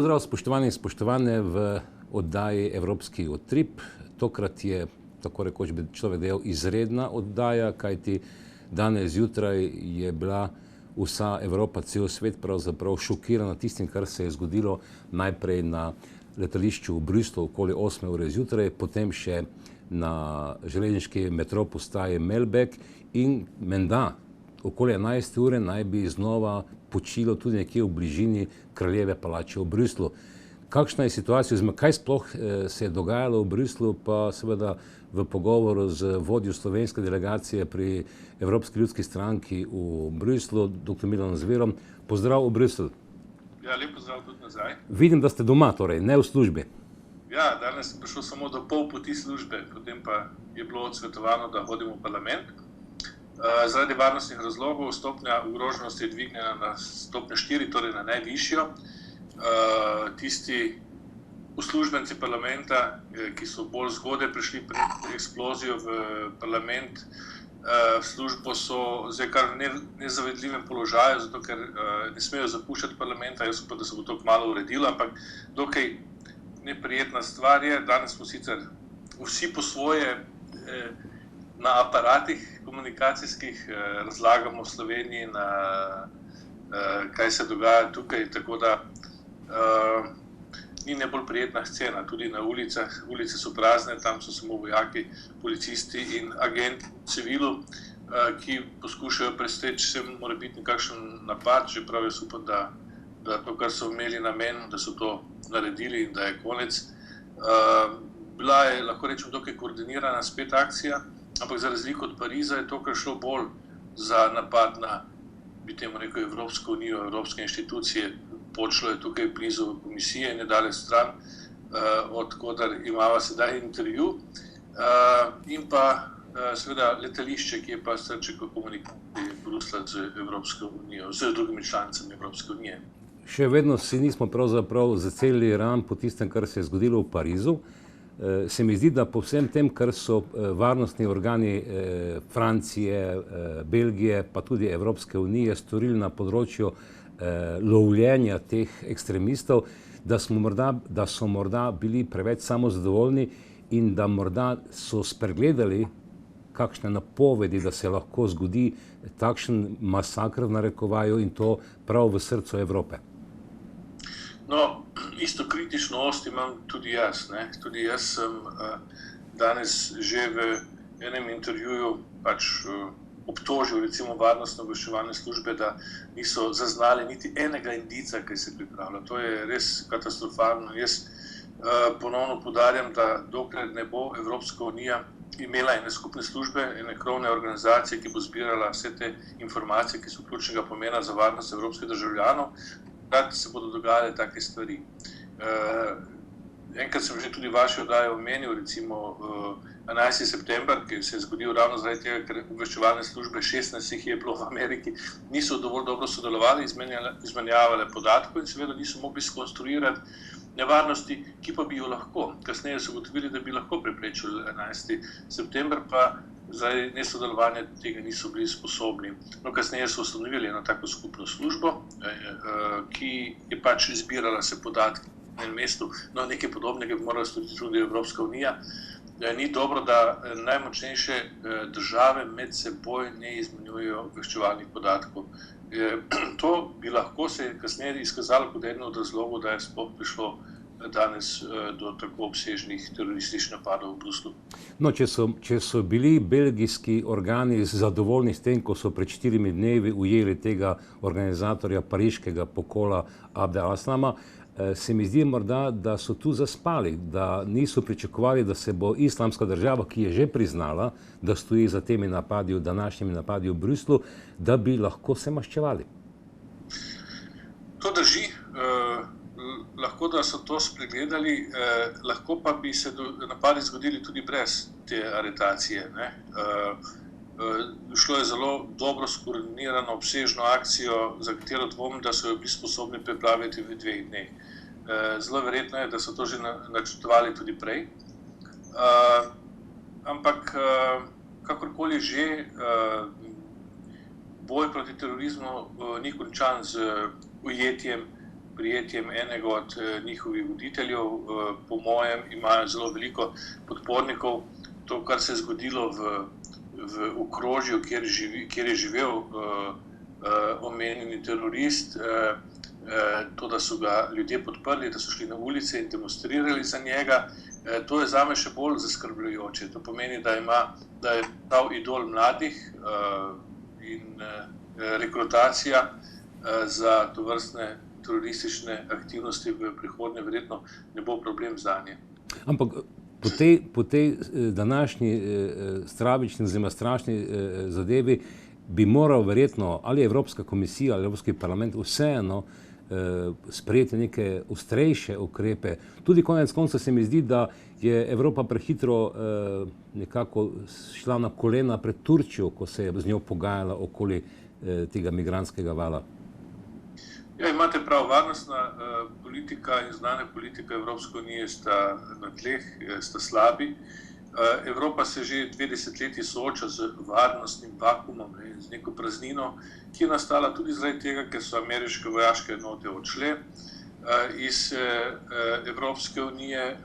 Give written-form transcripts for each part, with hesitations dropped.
pozdrav, spoštovani in spoštovane v oddaji Evropski utrip. Tokrat je, tako rekoč bi človek dejal, izredna oddaja, kajti danes zjutraj je bila vsa Evropa, cel svet pravzaprav šokirana tistim, kar se je zgodilo najprej na letališču v Bruslju okoli 8 ure zjutraj, potem še na železniški metro postaji Melbek in menda okoli 11 ure naj bi znova počilo tudi nekje v bližini Kraljeve palače v Bruslju. Kakšna je situacija, oziroma kaj sploh se je dogajalo v Bruslju, pa seveda v pogovoru z vodjo slovenske delegacije pri Evropski ljudski stranki v Bruslju, dr. Milanom Zverom. Pozdrav v Bruslju. Ja, lep pozdrav tudi nazaj. Vidim, da ste doma, torej, ne v službi. Ja, danes sem prišel samo do pol poti službe, potem pa je bilo odsvetovano, da hodim v parlament. Zaradi varnostnih razlogov stopnja ogroženosti je dvignjena na stopnjo 4, torej na najvišjo. Tisti uslužbenci parlamenta, ki so bolj zgodaj prišli pred eksplozijo v parlament, v službo so zdaj kar v nezavedljivem položaju, zato ker ne smejo zapuščati parlamenta. Jaz upam, da se bo to kmalu uredilo, ampak dokaj neprijetna stvar je. Danes smo sicer vsi po svoje na aparatih komunikacijskih, razlagamo v Sloveniji, kaj se dogaja tukaj, tako da ni najbolj prijetna scena. Tudi na ulicah, ulice so prazne, tam so samo vojaki, policisti in agenti v civilu, ki poskušajo presteči se morebitni kakšen napad, čeprav jaz upam, da to, kar so imeli namen, da so to naredili in da je konec. Bila je, lahko rečem, dokaj koordinirana spet akcija, ampak za razliko od Pariza je to, kar šlo bolj za napad na, bi temu rekel, Evropsko unijo, evropske inštitucije. Počlo je tukaj blizu komisije in je daleč stran, od koder imava sedaj intervju, in pa seveda letališče, ki je pa srček komunikacije Bruslja z Evropsko unijo, z drugimi članicami Evropske unije. Še vedno si nismo pravzaprav zacelili ran po tistem, kar se je zgodilo v Parizu. Se mi zdi, da po vsem tem, kar so varnostni organi Francije, Belgije, pa tudi Evropske unije storili na področju lovljenja teh ekstremistov, da so morda bili preveč samozadovoljni in da morda so spregledali kakšne napovedi, da se lahko zgodi takšen masakr v narekovaju in to prav v srcu Evrope. No, isto kritično ost imam tudi jaz. Tudi jaz sem danes že v enem intervjuju obtožil recimo varnostno-obveščevalne službe, da niso zaznali niti enega indica, ki se pripravlja. To je res katastrofalno. Jaz ponovno poudarjam, da dokler ne bo Evropska unija imela ene skupne službe, ene krovne organizacije, ki bo zbirala vse te informacije, ki so ključnega pomena za varnost evropskih državljanov, da se bodo dogajale take stvari. Enkrat sem že tudi vaše oddaje omenil, recimo 11. september, ki se je zgodil ravno zaradi tega, ker obveščevalne službe, 16 jih je bilo v Ameriki, niso dovolj dobro sodelovali, izmenjavale podatkov in seveda niso mogli skonstruirati nevarnosti, ki pa bi jo lahko. Kasneje so ugotovili, da bi lahko preprečili 11. september, pa zaradi nesodelovanja tega niso bili sposobni. No, kasneje so ustanovili eno tako skupno službo, ki je zbirala se podatke na enem mestu. No, nekaj podobnega bi morala storiti tudi Evropska unija. Ni dobro, da najmočnejše države med seboj ne izmenjujejo obveščevalnih podatkov. To bi lahko se kasneje izkazalo kot eden od razlogov, da je sploh prišlo danes do tako obsežnih terorističnih napadov v Bruslju. No, če so bili belgijski organi zadovoljni s tem, ko so pred 4 dnevi ujeli tega organizatorja pariškega pokola Abdel Aslama, se mi zdi morda, da so tu zaspali, da niso pričakovali, da se bo Islamska država, ki je že priznala, da stoji za temi napadi, današnjimi napadi v Bruslju, da bi lahko se maščevali. To drži. Lahko, da so to spregledali, lahko pa bi se napadi zgodili tudi brez te aretacije. Šlo je zelo dobro skoordinirano, obsežno akcijo, za katero dvomim, da so jo bili sposobni pripraviti v 2 dneh. Zelo verjetno je, da so to že načrtovali tudi prej. Ampak kakorkoli že, boj proti terorizmu ni končan z ujetjem prijetjem enega od njihovih voditeljev. Po mojem imajo zelo veliko podpornikov. To, kar se je zgodilo v okrožju, kjer je živel omenjeni terorist, to, da so ga ljudje podprli, da so šli na ulice in demonstrirali za njega, to je zame še bolj zaskrbljujoče. To pomeni, da je prav idol mladih in rekrutacija za tovrstne teroristične aktivnosti v prihodnje verjetno ne bo problem zanje. Ampak po tej današnji stravični oziroma strašni zadevi bi moral verjetno ali Evropska komisija ali Evropski parlament vseeno sprejeti neke ostrejše ukrepe. Tudi konec konca se mi zdi, da je Evropa prehitro nekako šla na kolena pred Turčijo, ko se je z njo pogajala okoli tega migrantskega vala. Ja, imate prav, varnostna politika in zunanja politika Evropske unije sta na tleh, sta slabi. Evropa se že 2 desetletji sooča z varnostnim vakuumom, z neko praznino, ki je nastala tudi zaradi tega, ker so ameriške vojaške enote odšle iz Evropske unije,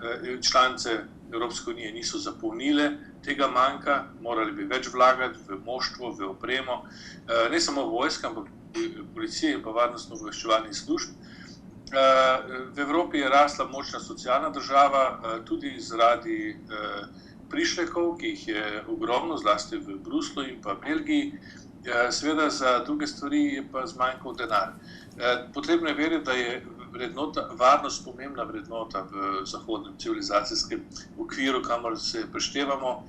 članice Evropske unije niso zapolnile tega manjka, morali bi več vlagati v moštvo, v opremo, ne samo vojska, ampak policije in pa varnostno-obveščevalnih služb. V Evropi je rasla močna socialna država, tudi zaradi prišlekov, ki jih je ogromno, zlasti v Bruslu in pa Belgiji. Seveda za druge stvari je pa zmanjkal denar. Potrebno je verjeti, da je varnost pomembna vrednota v zahodnem civilizacijskem okviru, kamor se preštevamo,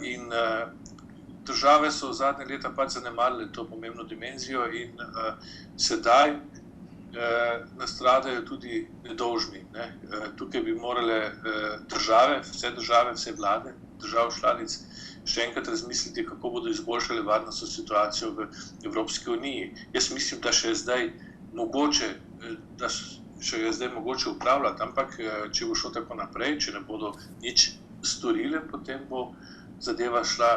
in države so v zadnje leta pač zanemarile to pomembno dimenzijo in sedaj nastradajo tudi nedolžni. Tukaj bi morale vse države, vse vlade držav članic še enkrat razmisliti, kako bodo izboljšale varnostno situacijo v Evropski uniji. Jaz mislim, da še je zdaj mogoče upravljati, ampak če bo šlo tako naprej, če ne bodo nič storile, potem bo zadeva šla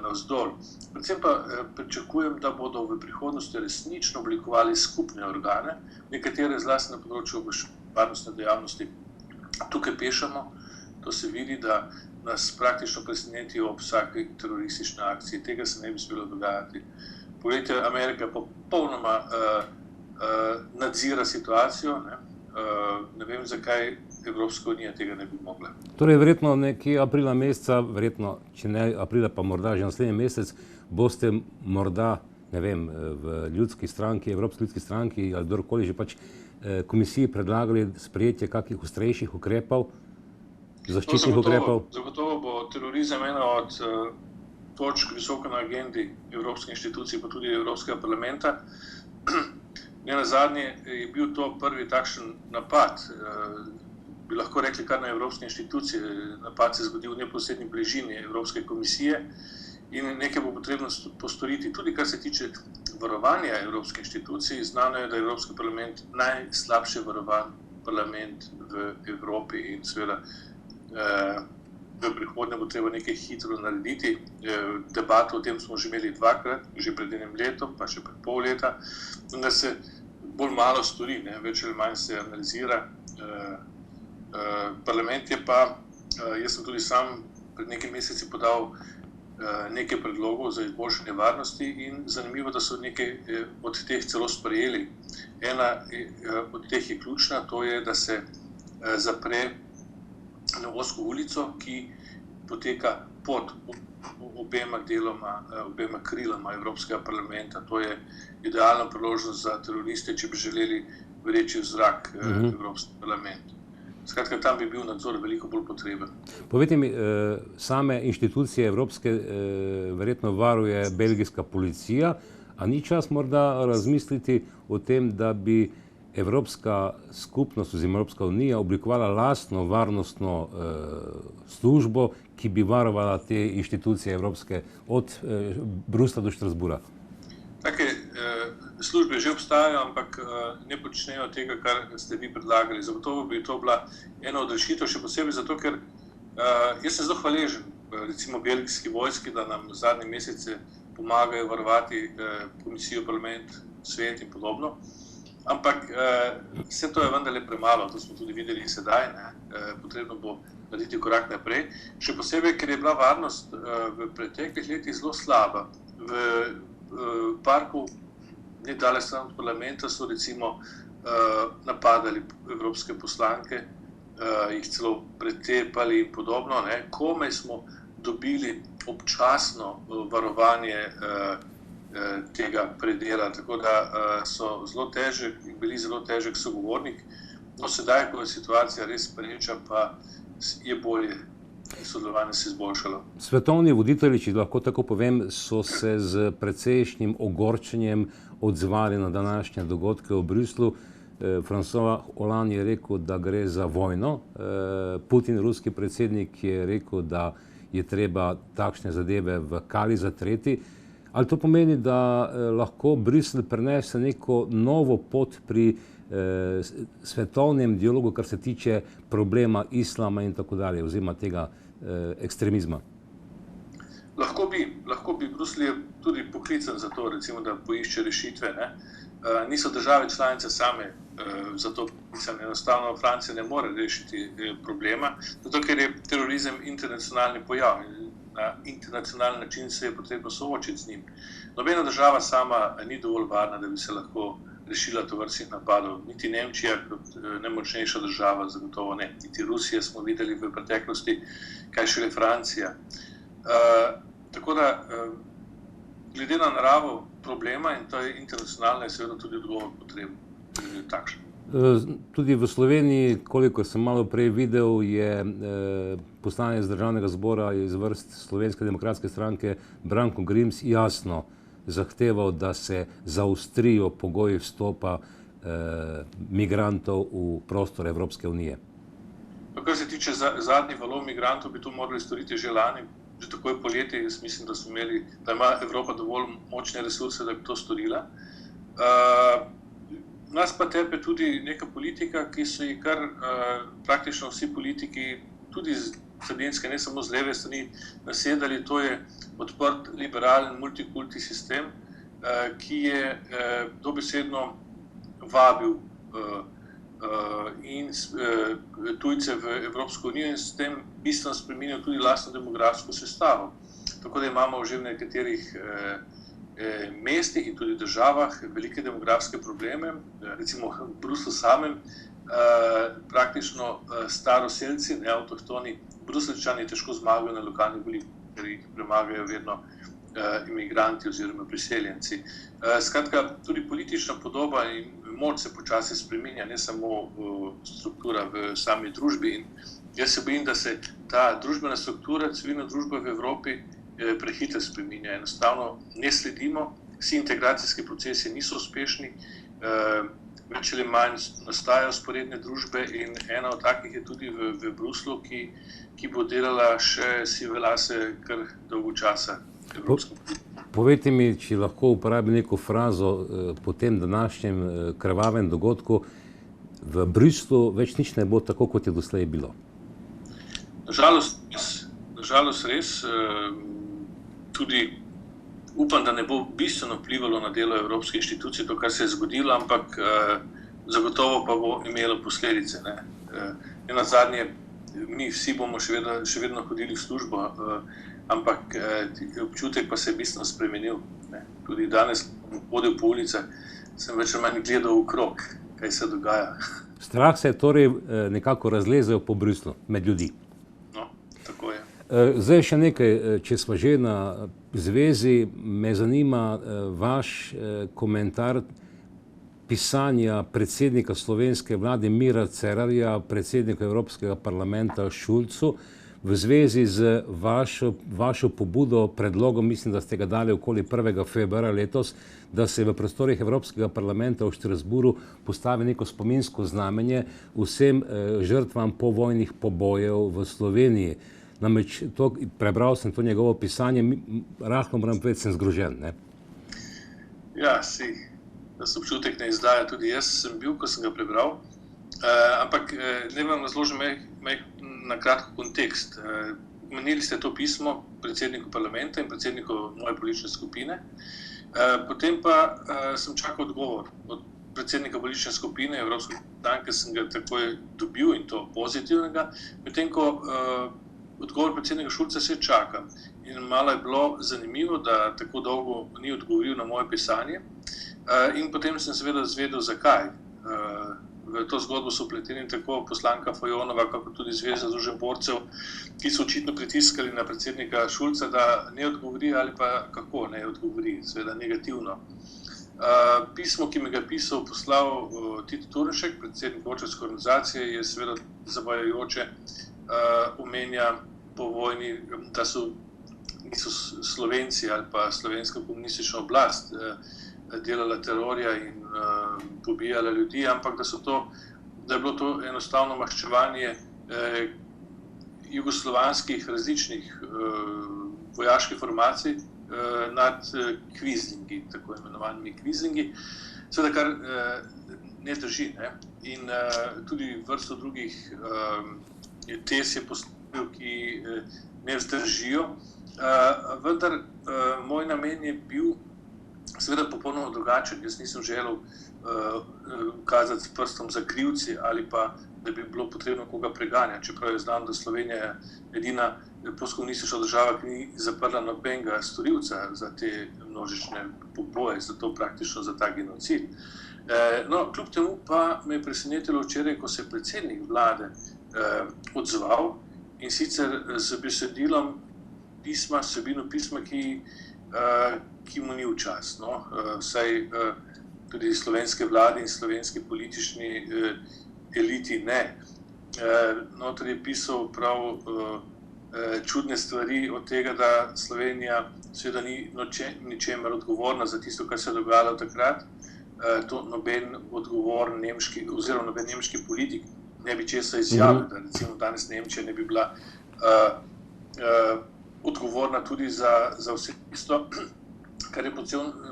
navzdol. Predvsem pa pričakujem, da bodo v prihodnosti resnično oblikovali skupne organe, nekatere zlasti na področju varnostne dejavnosti tukaj pešamo. To se vidi, da nas praktično presenetijo ob vsaki teroristični akciji. Tega se ne bi smelo dogajati. Poglejte, Amerika popolnoma nadzira situacijo. Ne vem, zakaj Evropska unija tega ne bi mogla. Torej, verjetno nekje aprila meseca, verjetno, če ne aprila, pa morda že naslednji mesec, boste morda, ne vem, v ljudski stranki, Evropski ljudski stranki ali kdorkoli že pač komisiji predlagali sprejetje kakih ostrejših ukrepov, zaščitnih ukrepov? Zagotovo bo terorizem ena od točk visoko na agendi evropskih inštitucij, pa tudi Evropskega parlamenta. Nenazadnje je bil to prvi takšen napad, bi lahko rekli kar na evropske inštitucije. Napad se je zgodil v neposredni bližini Evropske komisije in nekaj bo potrebno postoriti. Tudi kar se tiče varovanja evropskih inštitucij, znano je, da je Evropski parlament najslabše varovan parlament v Evropi in seveda v prihodnje bo treba nekaj hitro narediti. Debato o tem smo že imeli dvakrat, že pred enim letom, pa še pred pol leta, da se bolj malo stori, več ali manj se analizira. Parlament je pa, jaz sem tudi sam pred nekaj meseci podal nekaj predlogov za izboljšanje varnosti in zanimivo, da so nekaj od teh celo sprejeli. Ena od teh je ključna, to je, da se zapre Nevsko ulico, ki poteka pod obema krilama Evropskega parlamenta. To je idealna priložnost za teroriste, če bi želeli vreči v zrak Evropski parlament. Skratka, tam bi bil nadzor veliko bolj potreben. Povejte mi, same inštitucije evropske verjetno varuje belgijska policija, a ni čas morda razmisliti o tem, da bi Evropska skupnost oziroma Evropska unija oblikovala lastno varnostno službo, ki bi varovala te inštitucije evropske od Brusla do Štrasbura? Take službe že obstajajo, ampak ne počnejo tega, kar ste vi predlagali. Zagotovo bi to bila ena od rešitev, še posebej zato, ker jaz sem zelo hvaležen, recimo belgijski vojski, da nam zadnje mesece pomagajo varovati komisijo, parlament, svet in podobno. Ampak vse to je vendarle premalo, to smo tudi videli sedaj, potrebno bo narediti korak naprej. Še posebej, ker je bila varnost v preteklih letih zelo slaba. V parku nedaleč stran od parlamenta so recimo napadali evropske poslanke, jih celo pretepali in podobno. Komaj smo dobili občasno varovanje tega predela, tako da so bili zelo težek sogovornik. No, sedaj, ko je situacija res pereča, pa je bolje, sodelovanje se izboljšalo. Svetovni voditelji, če lahko tako povem, so se z precejšnjim ogorčenjem odzvali na današnje dogodke v Bruslju. François Hollande je rekel, da gre za vojno. Putin, ruski predsednik, je rekel, da je treba takšne zadeve v kali zatreti. Ali to pomeni, da lahko Bruselj prenese neko novo pot pri svetovnem dialogu, kar se tiče problema islama in tako dalje, oziroma tega ekstremizma? Lahko bi. Bruselj je tudi poklican za to, recimo, da poišče rešitve. Niso države članice same za to poklicane. Enostavno Francija ne more rešiti problema, zato ker je terorizem internacionalni pojav. Na internacionalni način se je potrebno soočiti z njim. Nobena država sama ni dovolj varna, da bi se lahko rešila tovrstnih napadov. Niti Nemčija kot najmočnejša država zagotovo ne. Niti Rusija smo videli v preteklosti, kaj šele Francija. Tako da, glede na naravo problema, in to je internacionalno, je seveda tudi odgovor potreben takšen. Tudi v Sloveniji, koliko sem malo prej videl, je poslanec Državnega zbora iz vrst Slovenske demokratske stranke Branko Grims jasno zahteval, da se zaostrijo pogoji vstopa migrantov v prostor Evropske unije. Kar se tiče zadnjih valov migrantov, bi to morali storiti že lani, že takoj poleti. Jaz mislim, da ima Evropa dovolj močne resurse, da bi to storila. Nas pa tepe tudi neka politika, ki so ji kar praktično vsi politiki, tudi z sredinske, ne samo z leve strani, nasedali. To je odprt, liberalen, multikulti sistem, ki je dobesedno vabil in tujce v Evropsko unijo in s tem bistveno spremenil tudi lastno demografsko sestavo. Tako da imamo že v nekaterih mestih in tudi državah velike demografske probleme, recimo v Bruslju samem, praktično staroselci, avtohtoni Bruseljčani težko zmagajo na lokalnih volitvah, ker jih premagajo vedno imigranti oziroma priseljenci. Skratka, tudi politična podoba in moč se počasi spreminja, ne samo struktura v sami družbi. In jaz se bojim, da se ta družbena struktura, civilna družba v Evropi prehitro spreminja. Enostavno ne sledimo, vsi integracijski procesi niso uspešni, več ali manj nastajajo vzporedne družbe in ena od takih je tudi v Bruslju, ki bo delala še sive lase kar dolgo časa. Povejte mi, če lahko uporabim neko frazo po tem današnjem krvavem dogodku, v Bruslju več nič ne bo tako, kot je doslej bilo. Nažalost res. Tudi upam, da ne bo bistveno vplivalo na delo evropskih inštitucij, to, kar se je zgodilo, ampak zagotovo pa bo imelo posledice. Nenazadnje, mi vsi bomo še vedno hodili v službo, ampak občutek pa se je bistveno spremenil. Tudi danes, ko hodil po ulicah, sem več ali manj gledal okrog, kaj se dogaja. Strah se je torej nekako razlezel po Bruslju med ljudi. No, tako je. Zdaj še nekaj, če smo že na zvezi, me zanima vaš komentar pisanja predsednika slovenske vlade Mira Cerarja, predsednika Evropskega parlamenta Šulcu, v zvezi z vašo pobudo, predlogom, mislim, da ste ga dali okoli 1. februarja letos, da se v prostorih Evropskega parlamenta v Štrasburu postavi neko spominsko znamenje vsem žrtvam povojnih pobojev v Sloveniji. Namreč, prebral sem to njegovo pisanje, rahlo moram povedati, sem zgrožen. Ja, da se občutek ne izdaja, tudi jaz sem bil, ko sem ga prebral. Ampak ne vam razložim na kratko kontekst. Omenili ste to pismo predsedniku parlamenta in predsedniku moje politične skupine. Potem pa sem čakal odgovor od predsednika politične skupine Evropske stranke sem ga takoj dobil in to pozitivnega, medtem ko odgovor predsednika Šulca se čaka. In malo je bilo zanimivo, da tako dolgo ni odgovoril na moje pisanje in potem sem seveda zvedel, zakaj. V to zgodbo so vpleteni tako poslanka Fajonova, kako tudi Zveza združenj borcev, ki so očitno pritiskali na predsednika Šulca, da ne odgovori ali pa kako ne odgovori, seveda negativno. Pismo, ki mi ga pisal, poslal Tito Turnšek, predsednik borčevske organizacije, je seveda zavajajoče, omenja po vojni, da niso Slovenci ali pa slovenska komunistična oblast delala terorja in pobijala ljudi, ampak da je bilo to enostavno maščevanje jugoslovanskih različnih vojaških formacij nad kvizlingi, tako imenovanimi kvizlingi, seveda kar ne drži, ne? In tudi vrsto drugih tez je postavil, ki ne vzdržijo, vendar moj namen je bil seveda popolnoma drugačen. Jaz nisem želel kazati s prstom za krivci ali pa, da bi bilo potrebno koga preganjati, čeprav je znam, da Slovenija je edina postkomunistična država, ki ni zaprla nobenega storilca za te množične poboje, praktično za ta genocid. No, kljub temu pa me je presenetilo včeraj, ko se je predsednik vlade odzval in sicer z besedilom pisma, vsebino pisma, ki mu ni v čast. No? Saj tudi slovenske vlade in slovenski politični eliti ne. Notor je pisal prav čudne stvari od tega, da Slovenija seveda ni ničemer odgovorna za tisto, kar se je dogajalo takrat. To noben odgovoren nemški oziroma noben nemški politik ne bi česa izjavil, da recimo danes Nemčija ne bi bila odgovorna tudi za vse isto, kar je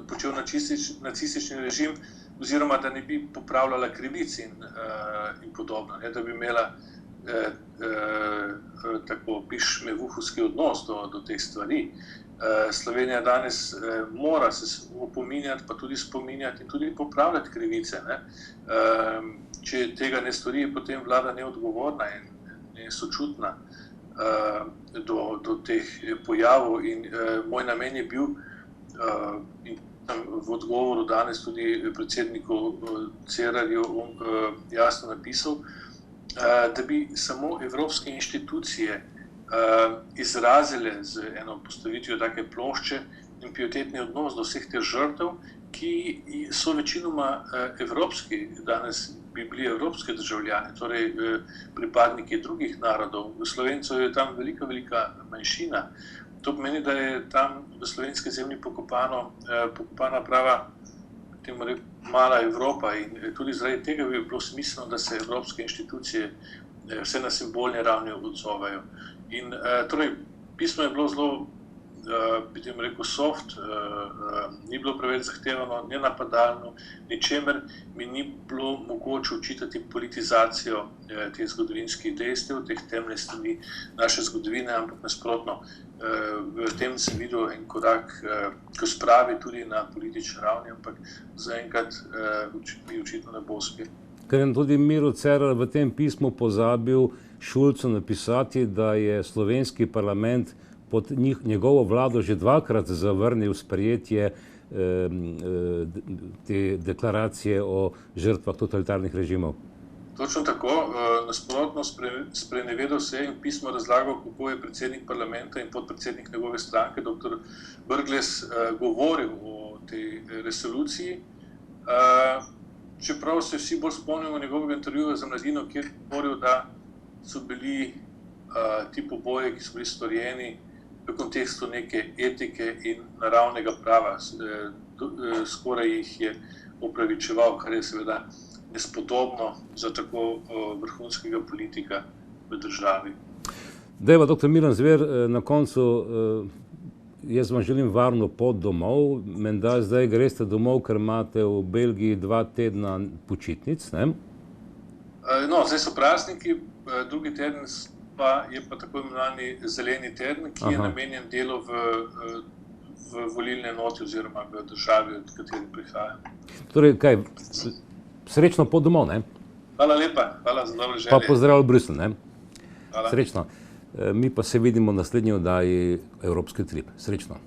počel nacistični režim, oziroma da ne bi popravljala krivic in podobno, ne, da bi imela tako pišmevuhovski odnos do teh stvari. Slovenija danes mora se opominjati, pa tudi spominjati in tudi popravljati krivice. Ne. Če tega ne stori, je potem vlada neodgovorna in nesočutna do teh pojavov. In moj namen je bil, in v odgovoru danes tudi predsedniku Cerarju jasno napisal, da bi samo evropske inštitucije izrazile z eno postavitvijo take plošče in pietetni odnos do vseh teh žrtev, ki so večinoma evropski, danes bi bili evropski državljani, torej pripadniki drugih narodov. Slovencev je tam velika manjšina. To pomeni, da je tam v slovenski zemlji pokopana prava mala Evropa in tudi zaradi tega bi bilo smiselno, da se evropske inštitucije vse na simbolni ravni odzovejo. In torej, pismo je bilo zelo, bi tem rekel, soft, ni bilo preveč zahtevano, nenapadalno, ničemer mi ni bilo mogoče učitati politizacijo teh zgodovinskih dejstev, teh temnih strani naše zgodovine, ampak nasprotno, v tem sem videl en korak k spravi tudi na politični ravni, ampak zaenkrat mi očitno ne bo uspel. Ker je tudi Miro Cerar v tem pismu pozabil Šulcu napisati, da je slovenski parlament pod njegovo vlado že dvakrat zavrnil sprejetje te deklaracije o žrtvah totalitarnih režimov. Točno tako, nasprotno sprenevedal se in pismo razlagal, kako je predsednik parlamenta in podpredsednik njegove stranke, dr. Brglez, govoril o tej resoluciji. Čeprav se vsi bolj spomnimo njegovega intervjuja za Mladino, kjer je govoril, da so bili ti poboji, ki so bili storjeni v kontekstu neke etike in naravnega prava. Skoraj jih je opravičeval, kar je seveda nespodobno za tako vrhunskega politika v državi. Dejva, dr. Miran Zver, na koncu jaz vam želim varno pot domov. Menda zdaj greste domov, ker imate v Belgiji 2 tedna počitnic, ne? No, zdaj so prazniki, drugi teden je pa tako imenovani zeleni teden, ki je namenjen delu v volilne enoti oziroma v državi, od katere prihajam. Torej, kaj, Srečno pot domov, ne? Hvala lepa, hvala za dobre želje. Pa pozdrav v Bruselj, ne? Hvala. Srečno. Mi pa se vidimo v naslednji oddaji Evropski utrip. Srečno.